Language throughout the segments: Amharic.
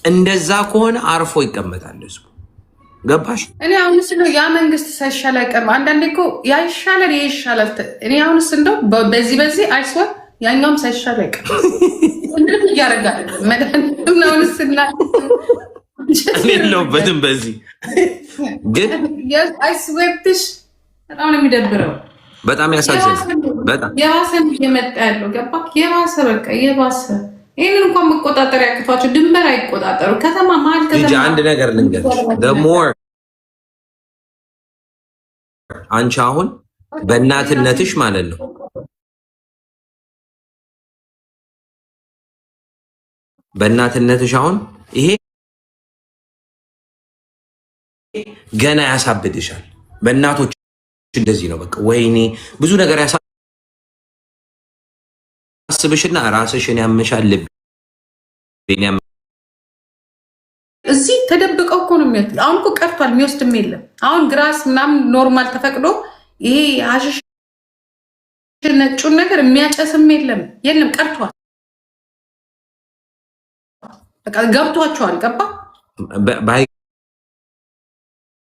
እንደዛ ከሆነ አርፎ ይቀመጣል ህዝቡ። ገባሽ? እኔ አሁንስ ነው ያ መንግስት ሳይሻል አይቀርም። አንዳንዴ እኮ ያ ይሻላል ይሻላል። እኔ አሁንስ እንደው በዚህ አይስወር ያኛውም ሳይሻል አይቀርም። እንዴት ያረጋል መድኃኒቱን አሁንስ እና እኔ የለሁበትም በዚህ ግን አይስወርትሽ በጣም ነው የሚደብረው። በጣም ያሳዝናል። በጣም የባሰ እየመጣ ያለው ገባክ? የባሰ በቃ የባሰ ይህንን እንኳን መቆጣጠር ያቅቷቸው ድንበር አይቆጣጠሩ። ከተማ መሀል ከተማ አንድ ነገር ልንገርሽ፣ ደሞር አንቺ አሁን በእናትነትሽ ማለት ነው በእናትነትሽ አሁን ይሄ ገና ያሳብድሻል። በእናቶች እንደዚህ ነው በቃ። ወይኔ ብዙ ነገር ያሳስብሽና ራስሽን ያመሻል። ልቤን እዚህ ተደብቀው እኮ ነው የሚወስድ። አሁን እኮ ቀርቷል፣ የሚወስድም የለም። አሁን ግራስ ምናምን ኖርማል ተፈቅዶ ይሄ ሀሽሽ ነጩን ነገር የሚያጨስም የለም ቀርቷል። በቃ ገብቷቸዋል። ገባ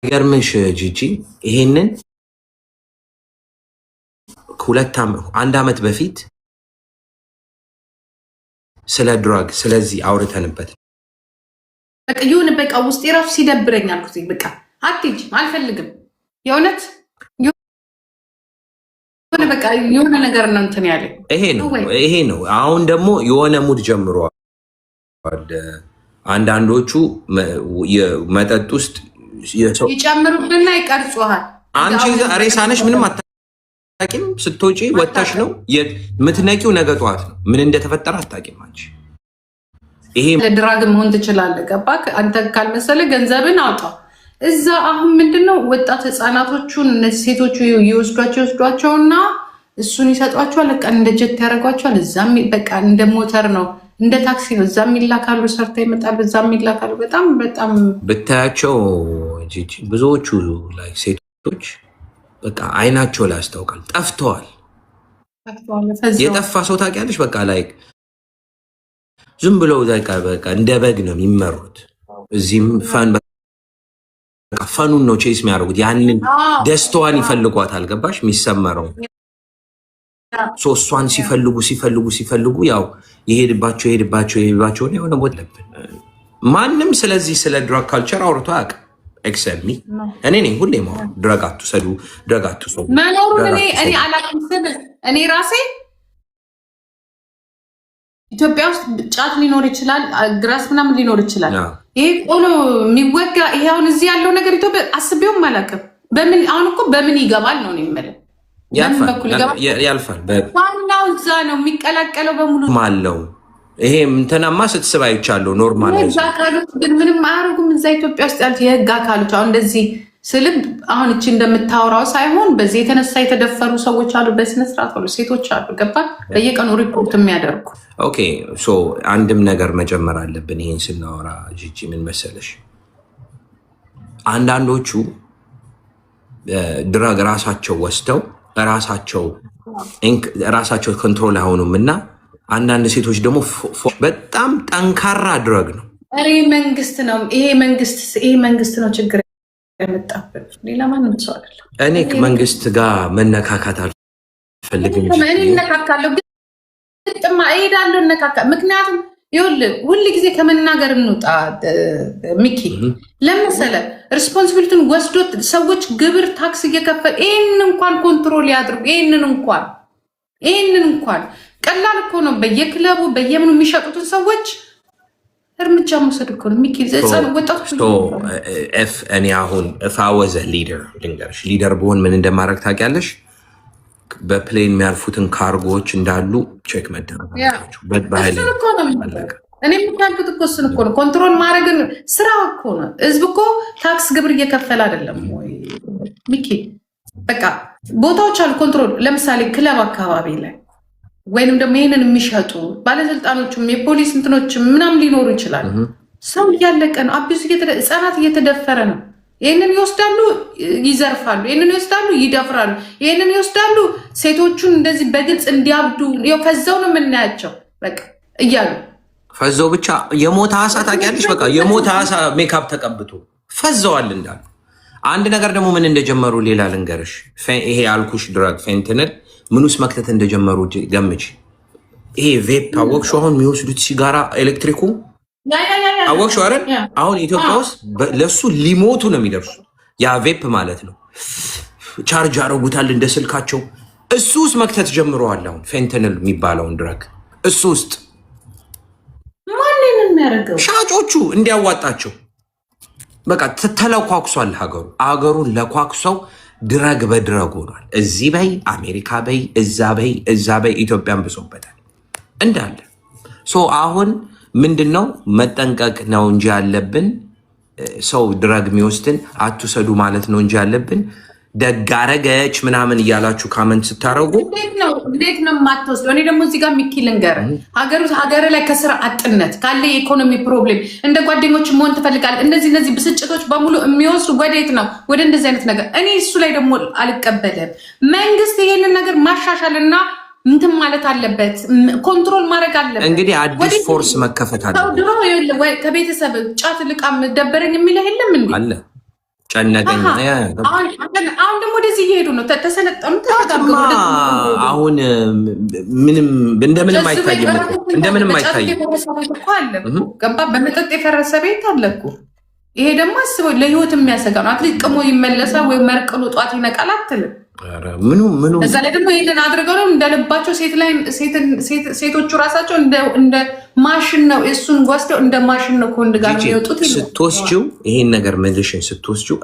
ባይገርምሽ ጂጂ ይሄንን አንድ ዓመት በፊት ስለ ድራግ ስለዚህ አውርተንበት በቃ የሆነ በቃ ውስጥ የራሱ ሲደብረኝ አልኩት። በቃ አትሄጂም አልፈልግም። የእውነት የሆነ በቃ የሆነ ነገር ነው እንትን ያለ ይሄ ነው። አሁን ደግሞ የሆነ ሙድ ጀምሯል። አንዳንዶቹ መጠጥ ውስጥ ይጨምሩብና ይቀርጹሃል። አንቺ ሬሳ ነሽ ምንም አታውቂም። ስትወጪ ወጥተሽ ነው የምትነቂው። ነገ ጠዋት ነው ምን እንደተፈጠረ አታውቂም አንቺ። ይሄ ለድራግ መሆን ትችላለህ። ገባህ? አንተ ካልመሰለ ገንዘብን አውጣው እዛ። አሁን ምንድነው ወጣት ህፃናቶቹን እነዚህ ሴቶቹ ይወስዷቸውና እሱን ይሰጧቸዋል። በቃ እንደ ጀት ያደርጓቸዋል። እዛም በቃ እንደ ሞተር ነው እንደ ታክሲ ነው። እዛም ይላካሉ፣ ሰርታ ይመጣሉ፣ እዛም ይላካሉ። በጣም ብታያቸው ብዙዎቹ ላይ ሴቶች በቃ አይናቸው ላይ ያስታውቃል። ጠፍተዋል። የጠፋ ሰው ታውቂያለሽ? በቃ ላይ ዝም ብለው በቃ እንደ በግ ነው የሚመሩት። እዚህም ፈኑን ነው ቼስ የሚያደርጉት። ያንን ደስታዋን ይፈልጓታል። ገባሽ? የሚሰመረው እሷን ሲፈልጉ ያው የሄድባቸው የሆነ ቦታ ለብን። ማንም ስለዚህ ስለ ድራግ ካልቸር አውርቶ አያውቅም። ኤክሰል ሚ እኔ ነኝ ሁሌ ድራግ አትውሰዱ መኖሩን እኔ አላውቅም። እኔ ራሴ ኢትዮጵያ ውስጥ ጫት ሊኖር ይችላል፣ ግራስ ምናምን ሊኖር ይችላል። ይሄ ቆሎ የሚወጋ ይሄ አሁን እዚህ ያለው ነገር ኢትዮጵያ አስቤውም አላውቅም። በምን አሁን እኮ በምን ይገባል ነው የምልህ። ያልፋል። ዋናው እዛ ነው የሚቀላቀለው በሙሉ ማለው። ይሄ እንትናማ ስትስብ አይቻለሁ። ኖርማል ግን ምንም አያደርጉም እዛ ኢትዮጵያ ውስጥ ያሉት የህግ አካሎች። አሁን እንደዚህ ስልብ አሁን እቺ እንደምታወራው ሳይሆን በዚህ የተነሳ የተደፈሩ ሰዎች አሉ፣ በስነስርዓት አሉ፣ ሴቶች አሉ። ገባ? በየቀኑ ሪፖርት የሚያደርጉ ኦኬ። ሶ አንድም ነገር መጨመር አለብን ይሄን ስናወራ ጂጂ። ምን መሰለሽ አንዳንዶቹ ድራግ ራሳቸው ወስደው ራሳቸው ኮንትሮል አይሆኑም እና አንዳንድ ሴቶች ደግሞ በጣም ጠንካራ ድራግ ነው። ይሄ መንግስት ነው ችግር ያመጣብን፣ ሌላ ማንም ሰው አይደለም። እኔ መንግስት ጋር መነካካት አልፈልግም። እኔ እነካካለሁ፣ ግጥማ እሄዳለሁ፣ እነካካለሁ። ምክንያቱም ይኸውልህ ሁል ጊዜ ከመናገር እንውጣ ሚኪ። ለምሳሌ ሪስፖንሲቢሊቲን ወስዶት ሰዎች ግብር ታክስ እየከፈል ይህንን እንኳን ኮንትሮል ያድርጉ። ይህንን እንኳን ቀላል እኮ ነው። በየክለቡ በየምኑ የሚሸጡትን ሰዎች እርምጃ መውሰድ እኮ ነው ሚኪ። ወጣቶች እኔ አሁን እፋወዘ ሊደር ብሆን ምን እንደማድረግ ታውቂያለሽ? በፕሌን የሚያልፉትን ካርጎዎች እንዳሉ ቼክ መደረግ እኔ የምታልኩት እኮ እሱን እኮ ነው። ኮንትሮል ማድረግን ስራ እኮ ነው። ህዝብ እኮ ታክስ ግብር እየከፈለ አይደለም ወይ ሚኪ? በቃ ቦታዎች አሉ ኮንትሮል። ለምሳሌ ክለብ አካባቢ ላይ ወይንም ደግሞ ይህንን የሚሸጡ ባለስልጣኖችም የፖሊስ እንትኖችም ምናምን ሊኖሩ ይችላል። ሰው እያለቀ ነው። አቢሱ ህፃናት እየተደፈረ ነው። ይህንን ይወስዳሉ፣ ይዘርፋሉ። ይህንን ይወስዳሉ፣ ይደፍራሉ። ይህንን ይወስዳሉ፣ ሴቶቹን እንደዚህ በግልጽ እንዲያብዱ ከዛው ነው የምናያቸው። በቃ እያሉ ፈዘው ብቻ የሞተ አሳ ታውቂያለሽ? በቃ የሞተ አሳ ሜካፕ ተቀብቶ ፈዘዋል እንዳሉ። አንድ ነገር ደግሞ ምን እንደጀመሩ ሌላ ልንገርሽ። ይሄ ያልኩሽ ድረግ ፌንትንል ምን ውስጥ መክተት እንደጀመሩ ገምች። ይሄ ቬፕ አወቅሽው? አሁን የሚወስዱት ሲጋራ ኤሌክትሪኩ አወቅሽው አይደል? አሁን ኢትዮጵያ ውስጥ ለሱ ሊሞቱ ነው የሚደርሱ። ያ ቬፕ ማለት ነው። ቻርጅ አረጉታል እንደ ስልካቸው። እሱ ውስጥ መክተት ጀምረዋል። አሁን ፌንትንል የሚባለውን ድረግ እሱ ውስጥ ሻጮቹ እንዲያዋጣቸው በቃ ተለኳኩሷል። አገሩን ለኳኩሰው ድረግ በድረግ ሆኗል። እዚህ በይ አሜሪካ በይ እዛ በይ እዛ በይ ኢትዮጵያን ብሶበታል እንዳለ። አሁን ምንድነው መጠንቀቅ ነው እንጂ ያለብን ሰው ድረግ የሚወስድን አትውሰዱ ማለት ነው እንጂ ያለብን ደጋረገች ምናምን እያላችሁ ካመንት ስታረጉ እንዴት ነው የማትወስደው? እኔ ደግሞ እዚህ ጋር ሚኪ ልንገርህ፣ ሀገር ላይ ከስራ አጥነት ካለ የኢኮኖሚ ፕሮብሌም እንደ ጓደኞች መሆን ትፈልጋለህ። እነዚህ ብስጭቶች በሙሉ የሚወስዱ ወዴት ነው? ወደ እንደዚህ አይነት ነገር። እኔ እሱ ላይ ደግሞ አልቀበልም። መንግስት ይሄንን ነገር ማሻሻልና እንትን ማለት አለበት፣ ኮንትሮል ማድረግ አለበት። እንግዲህ አዲስ ፎርስ መከፈት አለበት። ድሮ ከቤተሰብ ጫት ልቃም ደበረኝ የሚለው የለም እንዴ? አለ ጨነቀኝ። አሁን ደግሞ ወደዚህ እየሄዱ ነው። ተሰለጠኑ አሁን ምንም እንደምንም አይታይም፣ እንደምንም አይታይም። ገባ በመጠጥ የፈረሰ ቤት አለኩ። ይሄ ደግሞ አስበው ለህይወት የሚያሰጋ ነው። አትሊት ቅሞ ይመለሳል ወይ መርቅሎ ጧት ይነቃል አትልም። ምኑ እዛ ላይ ደግሞ ይሄንን አድርገው ነው እንደልባቸው ሴቶቹ ራሳቸው እንደ ማሽን ነው እሱን ወስደው እንደ ማሽን ነው ከወንድ ጋር የሚወጡት። ስትወስጂው ይሄን ነገር ሜዲሽን ስትወስጂው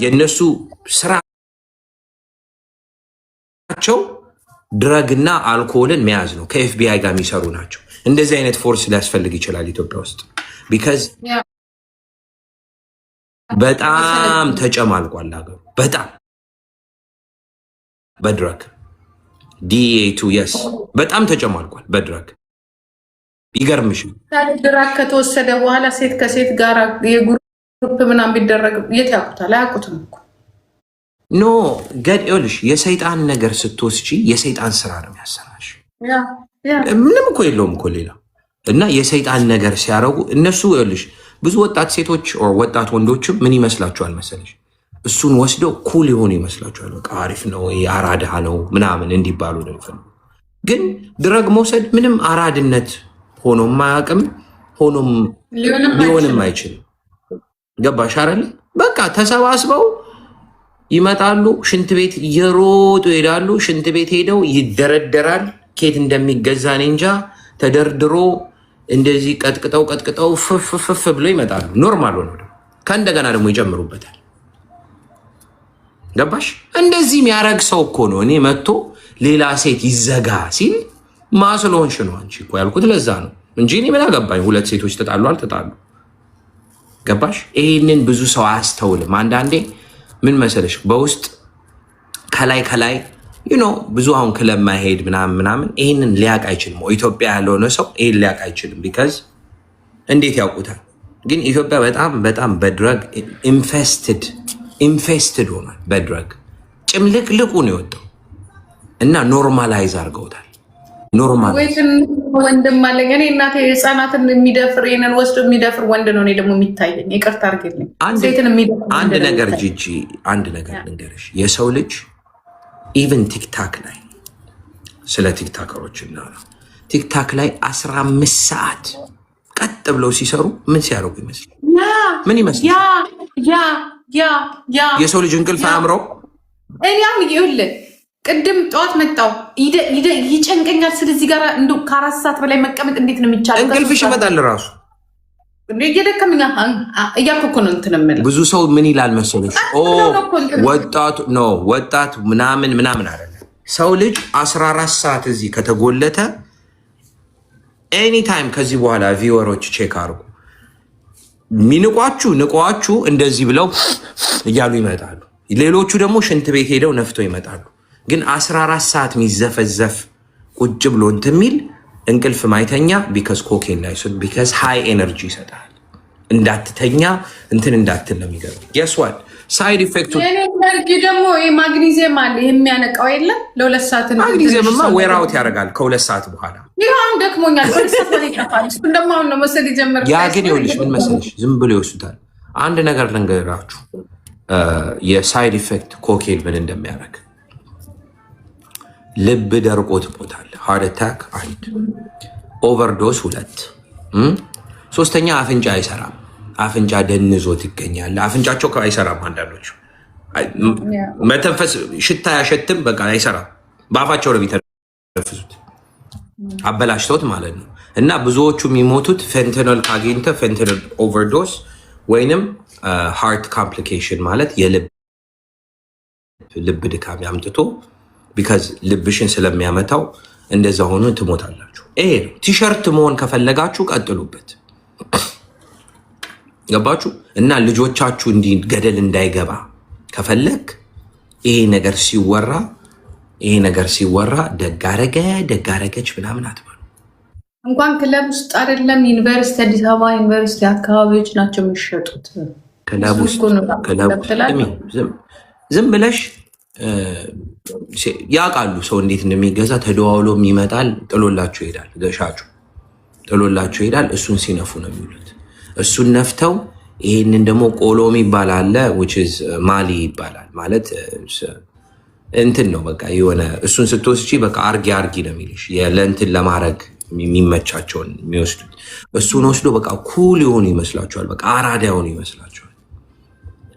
የእነሱ ስራቸው ድረግና አልኮልን መያዝ ነው። ከኤፍቢአይ ጋር የሚሰሩ ናቸው። እንደዚህ አይነት ፎርስ ሊያስፈልግ ይችላል ኢትዮጵያ ውስጥ ቢካዝ በጣም ተጨማልቋል ሀገሩ። በጣም በድረግ ዲኤቱ የስ በጣም ተጨማልቋል በድረግ። ይገርምሽ ድረግ ከተወሰደ በኋላ ሴት ከሴት ጋር የጉሩፕ ምናምን ቢደረግ የት ያውቁታል? አያውቁትም እኮ ኖ ገድ ይኸውልሽ፣ የሰይጣን ነገር ስትወስጂ የሰይጣን ስራ ነው የሚያሰራሽ። ምንም እኮ የለውም እኮ ሌላ እና የሰይጣን ነገር ሲያረጉ እነሱ ይኸውልሽ፣ ብዙ ወጣት ሴቶች ወጣት ወንዶችም ምን ይመስላችኋል መሰለሽ? እሱን ወስደው ኩል የሆኑ ይመስላችኋል። በቃ አሪፍ ነው አራዳ ነው ምናምን እንዲባሉ ነው የሚፈልጉ። ግን ድረግ መውሰድ ምንም አራድነት ሆኖም አያውቅም፣ ሆኖም ሊሆንም አይችልም። ገባሽ አይደል? በቃ ተሰባስበው ይመጣሉ። ሽንት ቤት እየሮጡ ይሄዳሉ። ሽንት ቤት ሄደው ይደረደራል። ኬት እንደሚገዛ እኔ እንጃ። ተደርድሮ እንደዚህ ቀጥቅጠው ፍፍ ብሎ ይመጣሉ። ኖርማል ሆኖ ከእንደገና ደግሞ ይጨምሩበታል። ገባሽ? እንደዚህ የሚያረግ ሰው እኮ ነው እኔ መጥቶ ሌላ ሴት ይዘጋ ሲል ማስሎንሽ ነው አንቺ እኮ ያልኩት ለዛ ነው እንጂ እኔ ምን አገባኝ ሁለት ሴቶች ተጣሉ አልተጣሉ። ገባሽ? ይህንን ብዙ ሰው አያስተውልም። አንዳንዴ ምን መሰለሽ በውስጥ ከላይ ብዙ አሁን ክለብ ማሄድ ምናምን ይህንን ሊያውቅ አይችልም። ኢትዮጵያ ያልሆነ ሰው ይህን ሊያውቅ አይችልም። ቢካዝ እንዴት ያውቁታል? ግን ኢትዮጵያ በጣም በድረግ ኢንፌስትድ ሆኗል። በድረግ ጭምልቅልቁ ነው የወጣው እና ኖርማላይዝ አድርገውታል። ኖርማል ወንድም አለኝ እኔ እናቴ ህፃናትን የሚደፍር ይህንን ወስዶ የሚደፍር ወንድ ነው እኔ ደግሞ የሚታየኝ። ይቅርታ አድርግልኝ። አንድ ነገር ጂጂ፣ አንድ ነገር ልንገርሽ። የሰው ልጅ ኢቨን ቲክታክ ላይ ስለ ቲክታከሮች እና ቲክታክ ላይ 15 ሰዓት ቀጥ ብለው ሲሰሩ ምን ሲያደርጉ ይመስል ምን ይመስል የሰው ልጅ እንቅልፍ አያምረው። እኔም ይኸውልህ ቅድም ጠዋት መጣው ይጨንቀኛል። ስለዚህ ጋር እንደ ከ4 ሰዓት በላይ መቀመጥ እንዴት ነው የሚቻለው? እንቅልፍሽ ይመጣል ራሱ እየደከመኝ እያልኩ እኮ ነው እንትን የምልህ። ብዙ ሰው ምን ይላል መሰለሽ? ወጣቱ ምናምን አይደለም። ሰው ልጅ 14 ሰዓት እዚህ ከተጎለተ ኤኒታይም ከዚህ በኋላ ቪወሮች ቼክ አድርጉ። ንቋችሁ እንደዚህ ብለው እያሉ ይመጣሉ። ሌሎቹ ደግሞ ሽንት ቤት ሄደው ነፍተው ይመጣሉ። ግን 14 ሰዓት የሚዘፈዘፍ ቁጭ ብሎ እንትን የሚል እንቅልፍ ማይተኛ ቢካዝ ኮኬን ላይ ቢካዝ ሃይ ኤነርጂ ይሰጣል። እንዳትተኛ እንትን እንዳትል ነው የሚገርም። የስዋል ሳይድ ኢፌክቱ ደግሞ ማግኒዚየም አለ የሚያነቃው የለም። ለ2 ሰዓት ማግኒዚየምማ ዌር አውት ያደርጋል ከ2 ሰዓት በኋላ። ይሁን ደክሞኛል ይጠፋል። እሱ እንደማሁን ነው መሰል ይጀምር። ያ ግን ይኸውልሽ ምን መሰለሽ ዝም ብሎ ይወስዱታል። አንድ ነገር ልንገራችሁ የሳይድ ኢፌክት ኮኬን ምን እንደሚያደርግ። ልብ ደርቆ ትሞታለህ። ሃርት አታክ 1፣ ኦቨርዶስ 2፣ 3ኛ አፍንጫ አይሰራም። አፍንጫ ደንዞት ይገኛል። አፍንጫቸው አይሰራም። አንዳንዶቹ መተንፈስ ሽታ ያሸትም በቃ አይሰራም። በአፋቸው ነው የሚተነፍሱት አበላሽተውት ማለት ነው። እና ብዙዎቹ የሚሞቱት ፌንተኖል ካገኝተ ፌንተኖል ኦቨርዶስ ወይንም ሃርት ኮምፕሊኬሽን ማለት የልብ ድካም ያምጥቶ ቢካዝ ልብሽን ስለሚያመታው እንደዛ ሆኖ ትሞታላችሁ። ይሄ ነው። ቲሸርት መሆን ከፈለጋችሁ ቀጥሉበት። ገባችሁ? እና ልጆቻችሁ እንዲህ ገደል እንዳይገባ ከፈለግ ይሄ ነገር ሲወራ ደጋረገች ምናምን አትበሉ። እንኳን ክለብ ውስጥ አይደለም ዩኒቨርሲቲ፣ አዲስ አበባ ዩኒቨርሲቲ አካባቢዎች ናቸው የሚሸጡት። ክለብ ውስጥ ዝም ብለሽ ያውቃሉ ሰው እንዴት እንደሚገዛ። ተደዋውሎም ይመጣል፣ ጥሎላቸው ይሄዳል። ገሻጩ ጥሎላቸው ይሄዳል። እሱን ሲነፉ ነው የሚውሉት። እሱን ነፍተው ይህንን ደግሞ ቆሎም ይባላል፣ ማሊ ይባላል። ማለት እንትን ነው በቃ የሆነ እሱን ስትወስጂ በቃ አርጊ ነው የሚልሽ። ለእንትን ለማድረግ የሚመቻቸውን የሚወስዱት እሱን ወስዶ በቃ ኩል የሆኑ ይመስላቸዋል። በቃ አራዳ የሆኑ ይመስላቸዋል።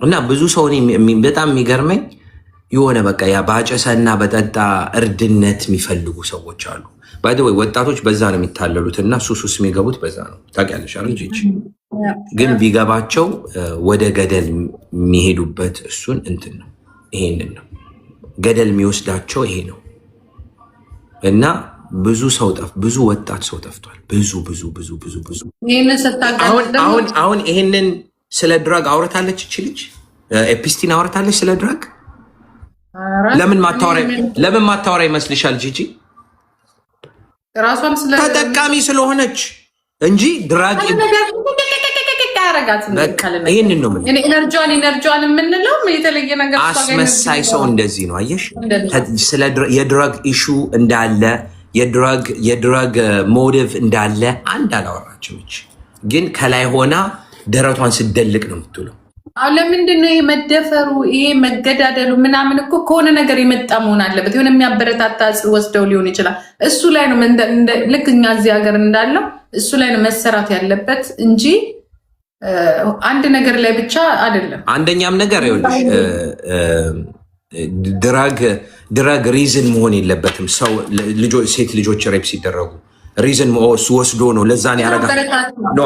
እና ብዙ ሰው በጣም የሚገርመኝ የሆነ በቃ ያ ባጨሰና በጠጣ እርድነት የሚፈልጉ ሰዎች አሉ። ባይ ዘ ወይ ወጣቶች በዛ ነው የሚታለሉት እና ሱስ የሚገቡት በዛ ነው። ታውቂያለሽ አይደል? ግን ቢገባቸው ወደ ገደል የሚሄዱበት እሱን እንትን ነው። ይሄንን ነው ገደል የሚወስዳቸው ይሄ ነው። እና ብዙ ወጣት ሰው ጠፍቷል። ብዙ አሁን ይሄንን ስለ ድራግ አውርታለች እቺ ልጅ ኤፒስቲን አውርታለች ስለ ድራግ። ለምን ማታወራ ይመስልሻል ጂጂ? ተጠቃሚ ስለሆነች እንጂ ድራግ ይህንን ነው ኤነርጂዋን የምንለው የተለየ ነገር። አስመሳይ ሰው እንደዚህ ነው። አየሽ የድራግ ኢሹ እንዳለ የድራግ ሞቲቭ እንዳለ አንድ አላወራችም። ግን ከላይ ሆና ደረቷን ስደልቅ ነው የምትውለው። ለምንድን ነው መደፈሩ ይሄ መገዳደሉ ምናምን እኮ ከሆነ ነገር የመጣ መሆን አለበት። የሆነ የሚያበረታታ ወስደው ሊሆን ይችላል። እሱ ላይ ነው ልክ እኛ እዚህ ሀገር እንዳለው እሱ ላይ ነው መሰራት ያለበት እንጂ አንድ ነገር ላይ ብቻ አይደለም። አንደኛም ነገር ይኸውልሽ ድራግ ሪዝን መሆን የለበትም። ሰው ሴት ልጆች ሬፕ ሲደረጉ ሪዝን እሱ ወስዶ ነው ለዛን ያረጋል።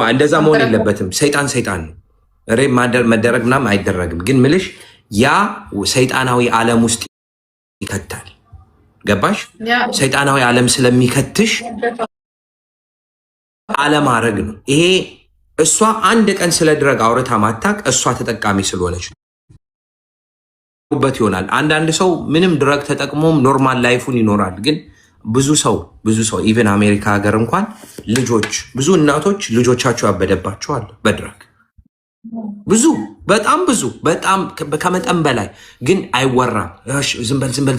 እንደዛ መሆን የለበትም። ሰይጣን ነው። ሬፕ መደረግ ምናምን አይደረግም። ግን ምልሽ ያ ሰይጣናዊ ዓለም ውስጥ ይከታል። ገባሽ? ሰይጣናዊ ዓለም ስለሚከትሽ አለማድረግ ነው ይሄ። እሷ አንድ ቀን ስለ ድረግ አውርታ ማታቅ እሷ ተጠቃሚ ስለሆነች በት ይሆናል። አንዳንድ ሰው ምንም ድረግ ተጠቅሞም ኖርማል ላይፉን ይኖራል። ግን ብዙ ሰው ኢቨን አሜሪካ ሀገር እንኳን ብዙ እናቶች ልጆቻቸው ያበደባቸዋል በድረግ በጣም ከመጠን በላይ ግን አይወራም።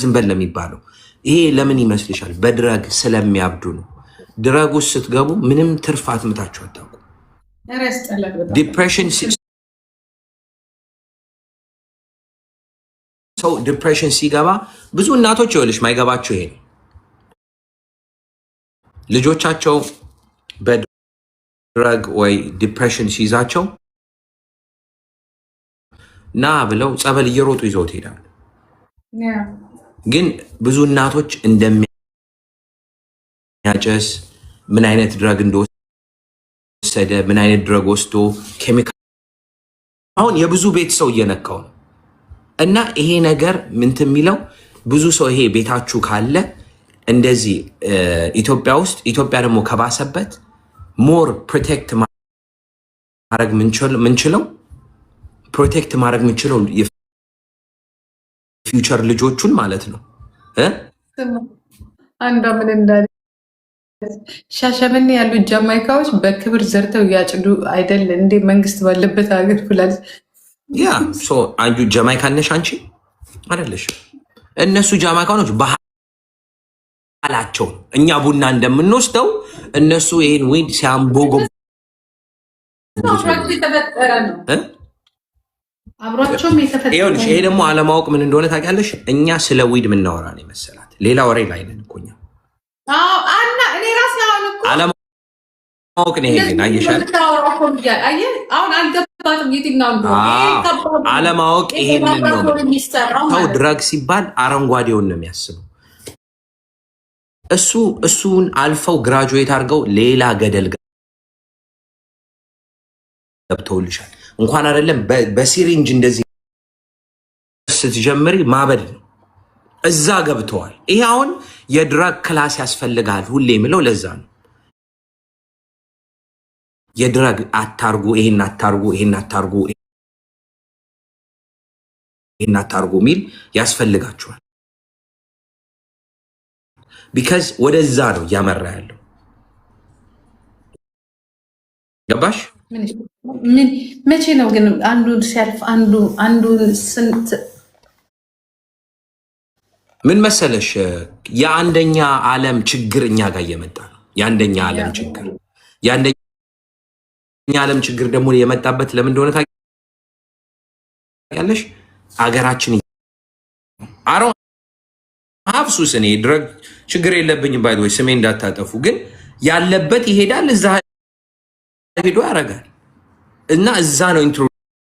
ዝንበል ነው የሚባለው። ይሄ ለምን ይመስልሻል? በድረግ ስለሚያብዱ ነው። ድረግ ውስጥ ስትገቡ ምንም ትርፍ አትምታችሁ አታውቁ። ዲፕሬሽን ሲገባ ብዙ እናቶች ይኸውልሽ ማይገባቸው ይሄ ነው። ልጆቻቸው በድረግ ወይ ዲፕሬሽን ሲይዛቸው ና ብለው ጸበል እየሮጡ ይዘውት ይሄዳሉ። ግን ብዙ እናቶች እንደሚያጨስ ምን አይነት ድረግ እንደወሰደ ምን አይነት ድረግ ወስዶ ኬሚካል አሁን የብዙ ቤት ሰው እየነካው ነው። እና ይሄ ነገር ምንት የሚለው ብዙ ሰው ይሄ ቤታችሁ ካለ እንደዚህ ኢትዮጵያ ውስጥ ኢትዮጵያ ደግሞ ከባሰበት ሞር ፕሮቴክት ማድረግ ምንችለው የፊውቸር ልጆቹን ማለት ነው አንዷ ምን እንዳለ ሻሸመኔ ያሉት ጃማይካዎች በክብር ዘርተው ያጭዱ አይደል እንዴ መንግስት ባለበት ሀገር ብላለች። ያ አንዱ ጃማይካ ነሽ አንቺ አይደለሽ? እነሱ ጃማይካኖች ባህላቸው እኛ ቡና እንደምንወስደው እነሱ ይሄን ዊድ ሲያምቦጎ አብሯቸውም የተፈጠረ ይሄ ደግሞ አለማወቅ ምን እንደሆነ ታውቂያለሽ? እኛ ስለ ዊድ የምናወራ ነው የመሰላት ሌላ ወሬ ላይ ነን እኮ እኛ። እኔ ራሴ አሁን እኮ አለማወቅ ነው ይሄ ግን አየሻል። አሁን አልገባትም የትኛው እንደሆነ አለማወቅ ይሄንን ነው። ሰው ድራግ ሲባል አረንጓዴውን ነው የሚያስበው። እሱን አልፈው ግራጁዌት አድርገው ሌላ ገደል ገብተውልሻል። እንኳን አይደለም በሲሪንጅ እንደዚህ ስትጀምሪ ማበድ ነው። እዛ ገብተዋል። ይሄ አሁን የድራግ ክላስ ያስፈልጋል ሁሌ የምለው ለዛ ነው። የድራግ አታርጉ፣ ይሄን አታርጉ፣ ይሄን አታርጉ፣ ይሄን አታርጉ ሚል ያስፈልጋቸዋል። ቢካዝ ወደዛ ነው እያመራ ያለው። ገባሽ? መቼ ነው ግን አንዱን ሲያልፍ አንዱን ስንት ምን መሰለሽ የአንደኛ ዓለም ችግር እኛ ጋር እየመጣ ነው። የአንደኛ ዓለም ችግር ዓለም ችግር ደግሞ የመጣበት ለምን እንደሆነ ታውቂያለሽ? አገራችን አሮ ሀብሱስ እኔ ድረግ ችግር የለብኝም ባይ ወይ ስሜ እንዳታጠፉ፣ ግን ያለበት ይሄዳል፣ እዛ ሄዶ ያደርጋል እና እዛ ነው ኢንትሮ